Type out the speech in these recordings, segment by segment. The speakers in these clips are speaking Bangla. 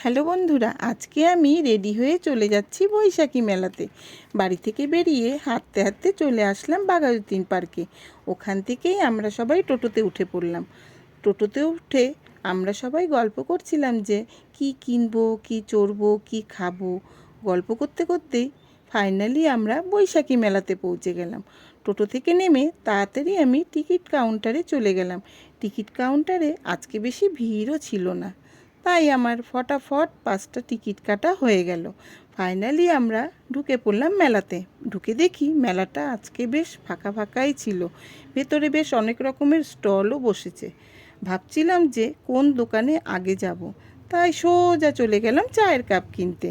হ্যালো বন্ধুরা, আজকে আমি রেডি হয়ে চলে যাচ্ছি বৈশাখী মেলাতে। বাড়ি থেকে বেরিয়ে হাঁটতে হাঁটতে চলে আসলাম বাঘাযতীন পার্কে। ওখান থেকেই আমরা সবাই টোটোতে উঠে পড়লাম। টোটোতে উঠে আমরা সবাই গল্প করছিলাম যে কি কিনবো, কি চড়বো, কি খাবো। গল্প করতে করতেই ফাইনালি আমরা বৈশাখী মেলাতে পৌঁছে গেলাম। টোটো থেকে নেমে তাড়াতাড়ি আমি টিকিট কাউন্টারে চলে গেলাম। টিকিট কাউন্টারে আজকে বেশি ভিড়ও ছিল না, তাই আমার ফটাফট 5টা টিকিট কাটা হয়ে গেল। ফাইনালি আমরা ঢুকে পড়লাম মেলাতে। ঢুকে দেখি মেলাটা আজকে বেশ ফাঁকা ফাঁকাই ছিল। ভেতরে বেশ অনেক রকমের স্টলও বসেছে। ভাবছিলাম যে কোন দোকানে আগে যাব, তাই সোজা চলে গেলাম চায়ের কাপ কিনতে।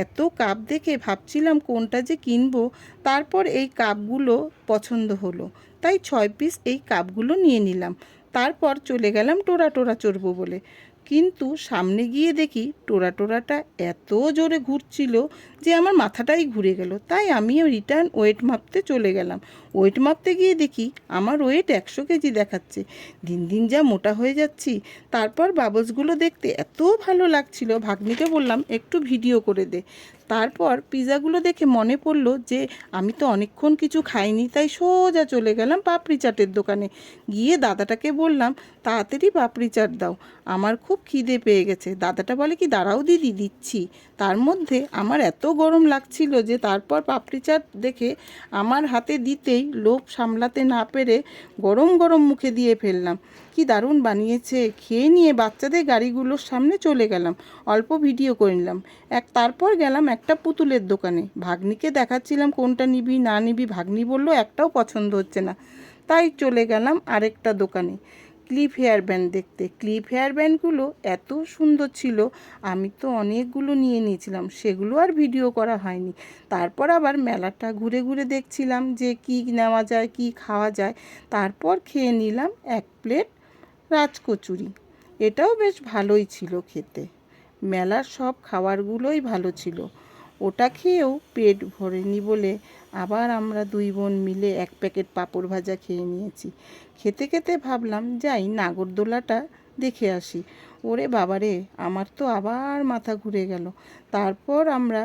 এত কাপ দেখে ভাবছিলাম কোনটা যে কিনবো। তারপর এই কাপগুলো পছন্দ হলো, তাই 6 পিস এই কাপগুলো নিয়ে নিলাম। তারপর চলে গেলাম টোরা টোরা চড়বো বলে। কিন্তু সামনে গিয়ে দেখি টোরাটা এত জোরে ঘুরছিল যে আমার মাথাটাই ঘুরে গেল। তাই আমিও রিটার্ন ওয়েট মাপতে চলে গেলাম। ওয়েট মাপতে গিয়ে দেখি আমার ওয়েট 100 কেজি দেখাচ্ছে। দিন দিন যা মোটা হয়ে যাচ্ছি। তারপর বাবলসগুলো দেখতে এত ভালো লাগছিল, ভাগ্নিকে বললাম একটু ভিডিও করে দে। তারপর পিৎজাগুলো দেখে মনে পড়লো যে আমি তো অনেকক্ষণ কিছু খাইনি, তাই সোজা চলে গেলাম পাপড়ি চাটের দোকানে। গিয়ে দাদাটাকে বললাম তাড়াতাড়ি পাপড়ি চাট দাও, আমার খুব খিদে পেয়ে গেছে। দাদাটা বলে কি দাঁড়াও দিদি, দিচ্ছি। তার মধ্যে আমার এত গরম লাগছিল যে তারপর পাপড়ি চাট দেখে আমার হাতে দিতেই লোভ সামলাতে না পেরে গরম গরম মুখে দিয়ে ফেললাম। কি দারুণ বানিয়েছে। খেয়ে নিয়ে বাচ্চাদের গাড়িগুলোর সামনে চলে গেলাম, অল্প ভিডিও করে নিলাম। তারপর গেলাম একটা পুতুলের দোকানে। ভাগ্নিকে দেখাচ্ছিলাম কোনটা নিবি না নিবি। ভাগ্নি বলল একটাও পছন্দ হচ্ছে না। তাই চলে গেলাম আরেকটা দোকানে ক্লিপ হেয়ার ব্যান্ড দেখতে। ক্লিপ হেয়ার ব্যান্ডগুলো এত সুন্দর ছিল, আমি তো অনেকগুলো নিয়ে নিয়েছিলাম, সেগুলো আর ভিডিও করা হয়নি। তারপর আবার মেলাটা ঘুরে ঘুরে দেখছিলাম যে কি নেওয়া যায়, কি খাওয়া যায়। তারপর খেয়ে নিলাম 1 প্লেট রাজকচুরি। এটাও বেশ ভালোই ছিল খেতে। মেলার সব খাবারগুলোই ভালো ছিল। ওটা খেয়েও পেট ভরেনি বলে আবার আমরা 2 বোন মিলে 1 প্যাকেট পাঁপড় ভাজা খেয়ে নিয়েছি। খেতে খেতে ভাবলাম যাই নাগরদোলাটা দেখে আসি। ওরে বাবারে, আমার তো আবার মাথা ঘুরে গেল। তারপর আমরা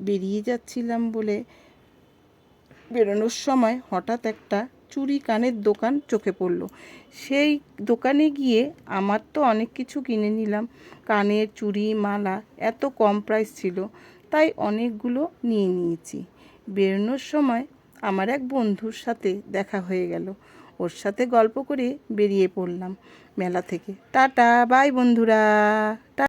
বেরিয়ে যাচ্ছিলাম বলে বেরোনোর সময় হঠাৎ একটা চুড়ি কানের দোকান চোখে পড়লো। সেই দোকানে গিয়ে আমার তো অনেক কিছু কিনে নিলাম। কানের চুড়ি, মালা এত কম প্রাইস ছিল, তাই অনেকগুলো নিয়ে নিয়েছি। বেরোনোর সময় আমার এক বন্ধুর সাথে দেখা হয়ে গেল। ওর সাথে গল্প করে বেরিয়ে পড়লাম মেলা থেকে। টাটা বাই বন্ধুরা।